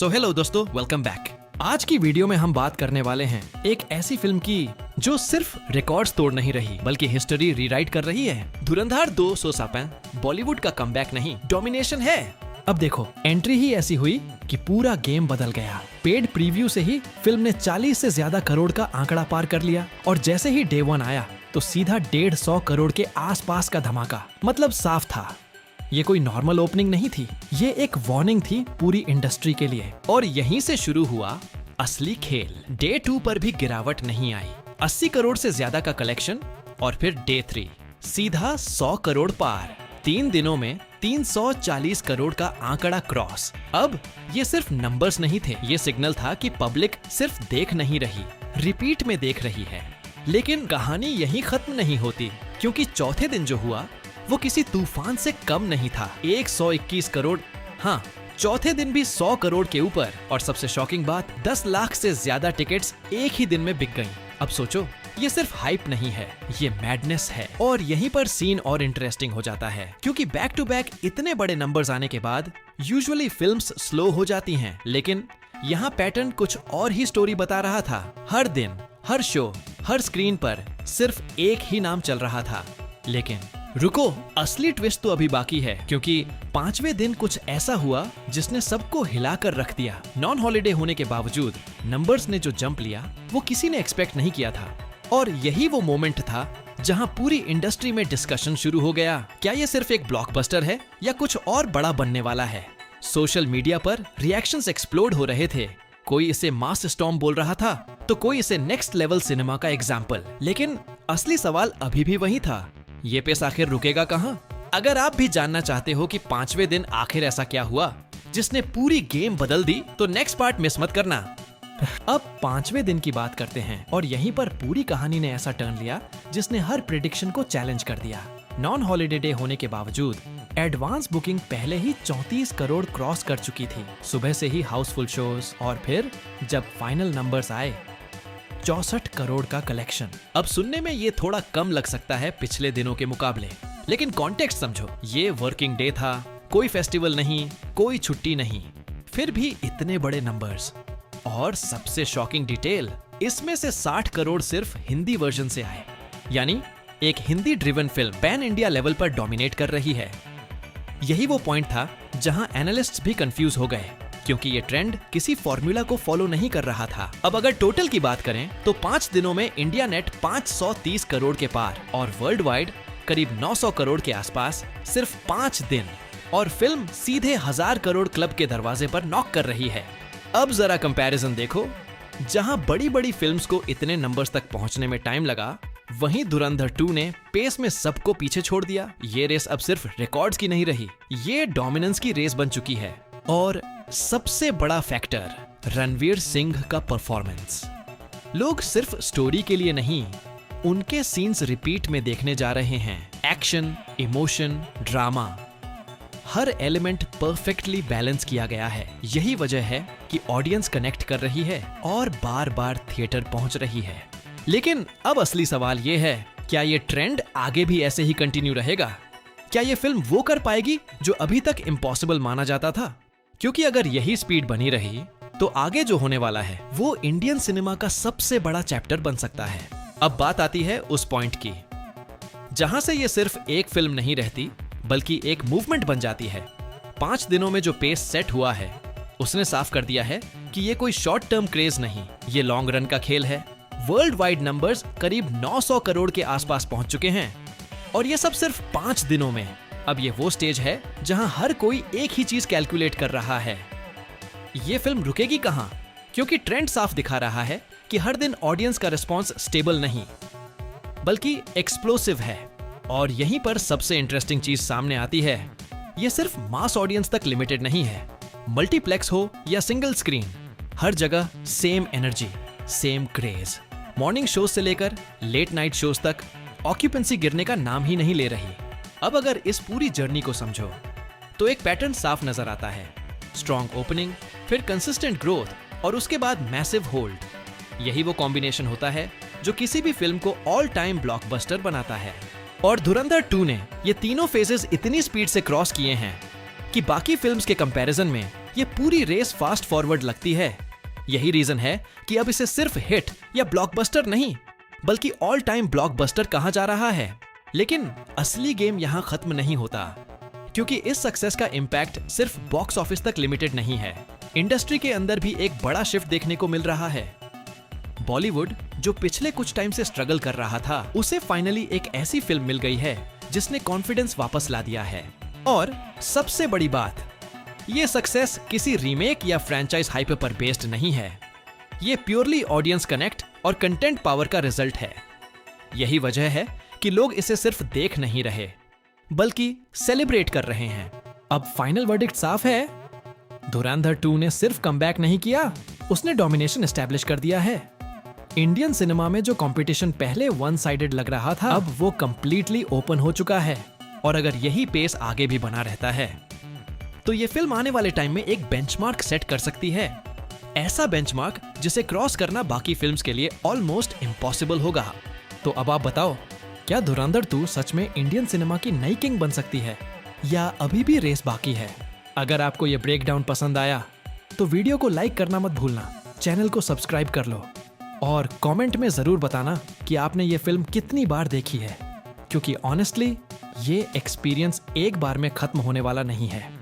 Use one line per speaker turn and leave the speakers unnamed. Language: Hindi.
सो हेलो दोस्तों, वेलकम बैक। आज की वीडियो में हम बात करने वाले हैं एक ऐसी फिल्म की जो सिर्फ रिकॉर्ड्स तोड़ नहीं रही बल्कि हिस्ट्री रीराइट कर रही है। धुरंधर 2 सौ सापें बॉलीवुड का कमबैक नहीं, डोमिनेशन है। अब देखो, एंट्री ही ऐसी हुई कि पूरा गेम बदल गया। पेड प्रीव्यू से ही फिल्म ने 40 से ज्यादा करोड़ का आंकड़ा पार कर लिया और जैसे ही डे 1 आया तो सीधा 150 करोड़ के आसपास का धमाका। मतलब साफ था, ये कोई नॉर्मल ओपनिंग नहीं थी, ये एक वार्निंग थी पूरी इंडस्ट्री के लिए। और यहीं से शुरू हुआ असली खेल। डे 2 पर भी गिरावट नहीं आई, 80 करोड़ से ज्यादा का कलेक्शन और फिर डे 3 सीधा 100 करोड़ पार। 3 दिनों में 340 करोड़ का आंकड़ा क्रॉस। अब ये सिर्फ नंबर्स नहीं थे, ये सिग्नल था कि पब्लिक सिर्फ देख नहीं रही, रिपीट में देख रही है। लेकिन कहानी यहीं खत्म नहीं होती, क्योंकि चौथे दिन जो हुआ वो किसी तूफान से कम नहीं था। 121 करोड़, हाँ, चौथे दिन भी 100 करोड़ के ऊपर। और सबसे शॉकिंग बात, 10 लाख से ज्यादा टिकट्स एक ही दिन में बिक गईं। अब सोचो, ये सिर्फ हाइप नहीं है, ये मैडनेस है। और यहीं पर सीन और इंटरेस्टिंग हो जाता है, क्योंकि बैक टू बैक इतने बड़े नंबर्स आने के बाद यूजुअली फिल्म्स स्लो हो जाती हैं, लेकिन यहाँ पैटर्न कुछ और ही स्टोरी बता रहा था। हर दिन, हर शो, हर स्क्रीन पर सिर्फ एक ही नाम चल रहा था। लेकिन रुको, असली ट्विस्ट तो अभी बाकी है, क्योंकि 5वें दिन कुछ ऐसा हुआ जिसने सबको हिलाकर रख दिया। नॉन हॉलिडे होने के बावजूद नंबर्स ने जो जंप लिया वो किसी ने एक्सपेक्ट नहीं किया था। और यही वो मोमेंट था जहां पूरी इंडस्ट्री में डिस्कशन शुरू हो गया। क्या ये सिर्फ एक ब्लॉकबस्टर है या कुछ और बड़ा बनने वाला है? सोशल मीडिया पर रिएक्शंस एक्सप्लोड हो रहे थे। कोई इसे मास स्टॉर्म बोल रहा था तो कोई इसे नेक्स्ट लेवल सिनेमा का एग्जाम्पल। लेकिन असली सवाल अभी भी वही था, ये पेस आखिर रुकेगा कहाँ? अगर आप भी जानना चाहते हो कि 5वें दिन आखिर ऐसा क्या हुआ जिसने पूरी गेम बदल दी, तो नेक्स्ट पार्ट मिस मत करना। अब 5वें दिन की बात करते हैं और यहीं पर पूरी कहानी ने ऐसा टर्न लिया जिसने हर प्रेडिक्शन को चैलेंज कर दिया। नॉन हॉलिडे डे होने के बावजूद एडवांस बुकिंग पहले ही 34 करोड़ क्रॉस कर चुकी थी। सुबह से ही हाउसफुल शोज और फिर जब फाइनल नंबर्स आए, 64 करोड़ का कलेक्शन। अब सुनने में ये थोड़ा कम लग सकता है पिछले दिनों के मुकाबले, लेकिन कॉन्टेक्स्ट समझो। ये वर्किंग डे था, कोई फेस्टिवल नहीं, कोई छुट्टी नहीं, फिर भी इतने बड़े नंबर्स। और सबसे शॉकिंग डिटेल, इसमें से 60 करोड़ सिर्फ हिंदी वर्जन से आए। यानी एक Hindi driven film pan India level पर डोमिनेट कर रही है। यही वो पॉइंट था जहां एनालिस्ट्स भी कंफ्यूज हो गए, क्योंकि ये ट्रेंड किसी फॉर्मूला को फॉलो नहीं कर रहा था। अब अगर टोटल की बात करें तो 5 दिनों में इंडिया नेट 530 करोड़ के पार और वर्ल्ड वाइड करीब 900 करोड़ के आसपास सिर्फ 5 दिन। और फिल्म सीधे 1000 करोड़ क्लब के दरवाजे पर नॉक कर रही है। अब जरा कंपैरिजन देखो, जहां बड़ी बड़ी फिल्म्स को इतने नंबर्स तक पहुंचने में टाइम लगा, वहीं धुरंधर 2 ने पेस में सबको पीछे छोड़ दिया। ये रेस अब सिर्फ रिकॉर्ड्स की नहीं रही, ये डोमिनेंस की रेस बन चुकी है। और सबसे बड़ा फैक्टर, रणवीर सिंह का परफॉर्मेंस। लोग सिर्फ स्टोरी के लिए नहीं, उनके सीन्स रिपीट में देखने जा रहे हैं। एक्शन, इमोशन, ड्रामा, हर एलिमेंट परफेक्टली बैलेंस किया गया है। यही वजह है कि ऑडियंस कनेक्ट कर रही है और बार बार थिएटर पहुंच रही है। लेकिन अब असली सवाल ये है, क्या ये ट्रेंड आगे भी ऐसे ही कंटिन्यू रहेगा? क्या ये फिल्म वो कर पाएगी जो अभी तक इम्पॉसिबल माना जाता था? क्योंकि अगर यही स्पीड बनी रही तो आगे जो होने वाला है वो इंडियन सिनेमा का सबसे बड़ा चैप्टर बन सकता है। अब बात आती है उस पॉइंट की जहां से ये सिर्फ एक फिल्म नहीं रहती बल्कि एक मूवमेंट बन जाती है। 5 दिनों में जो पेस सेट हुआ है उसने साफ कर दिया है कि ये कोई शॉर्ट टर्म क्रेज नहीं, ये लॉन्ग रन का खेल है। वर्ल्ड वाइड नंबर्स करीब 900 करोड़ के आसपास पहुंच चुके हैं और ये सब सिर्फ 5 दिनों में। अब ये वो स्टेज है जहां हर कोई एक ही चीज कैलकुलेट कर रहा है, ये फिल्म रुकेगी कहां? क्योंकि ट्रेंड साफ दिखा रहा है कि हर दिन ऑडियंस का रिस्पॉन्स स्टेबल नहीं बल्कि एक्सप्लोसिव है। और यहीं पर सबसे इंटरेस्टिंग चीज सामने आती है, ये सिर्फ मास ऑडियंस तक लिमिटेड नहीं है। मल्टीप्लेक्स हो या सिंगल स्क्रीन, हर जगह same energy, same craze. Morning shows से लेकर लेट नाइट शोज तक ऑक्यूपेंसी गिरने का नाम ही नहीं ले रही। अब अगर इस पूरी जर्नी को समझो तो एक पैटर्न साफ नजर आता है, स्ट्रॉन्ग ओपनिंग, फिर कंसिस्टेंट ग्रोथ और उसके बाद मैसिव होल्ड। यही वो कॉम्बिनेशन होता है जो किसी भी फिल्म को ऑल टाइम ब्लॉकबस्टर बनाता है। और धुरंधर 2 ने ये तीनों फेजेस इतनी स्पीड से क्रॉस किए हैं कि बाकी फिल्म्स के कंपैरिजन में ये पूरी रेस फास्ट फॉरवर्ड लगती है। यही रीजन है कि अब इसे सिर्फ हिट या ब्लॉकबस्टर नहीं बल्कि ऑल टाइम ब्लॉकबस्टर कहा जा रहा है। लेकिन असली गेम यहाँ खत्म नहीं होता, क्योंकि इस सक्सेस का इम्पैक्ट सिर्फ बॉक्स ऑफिस तक लिमिटेड नहीं है। इंडस्ट्री के अंदर भी एक बड़ा शिफ्ट देखने को मिल रहा है। बॉलीवुड जो पिछले कुछ टाइम से स्ट्रगल कर रहा था, उसे फाइनली एक ऐसी फिल्म मिल गई है जिसने कॉन्फिडेंस वापस ला दिया है। और सबसे बड़ी बात, ये सक्सेस किसी रीमेक या फ्रेंचाइज हाइप पर बेस्ड नहीं है। ये प्योरली ऑडियंस कनेक्ट और कंटेंट पावर का रिजल्ट है। यही वजह है कि लोग इसे सिर्फ देख नहीं रहे बल्कि सेलिब्रेट कर रहे हैं। अब फाइनल वर्डिक्ट साफ है, धुरंधर 2 ने सिर्फ कमबैक नहीं किया, उसने डोमिनेशन एस्टैब्लिश कर दिया है। इंडियन सिनेमा में जो कंपटीशन पहले वन साइडेड लग रहा था, अब वो कंप्लीटली ओपन हो चुका है। और अगर यही पेस आगे भी बना रहता है तो ये फिल्म आने वाले टाइम में एक बेंचमार्क सेट कर सकती है। ऐसा बेंचमार्क जिसे क्रॉस करना बाकी फिल्म्स के लिए ऑलमोस्ट इम्पॉसिबल होगा। तो अब आप बताओ, क्या धुरंधर 2 सच में इंडियन सिनेमा की नई किंग बन सकती है या अभी भी रेस बाकी है? अगर आपको ये ब्रेकडाउन पसंद आया तो वीडियो को लाइक करना मत भूलना, चैनल को सब्सक्राइब कर लो और कमेंट में जरूर बताना कि आपने ये फिल्म कितनी बार देखी है, क्योंकि ऑनेस्टली ये एक्सपीरियंस एक बार में खत्म होने वाला नहीं है।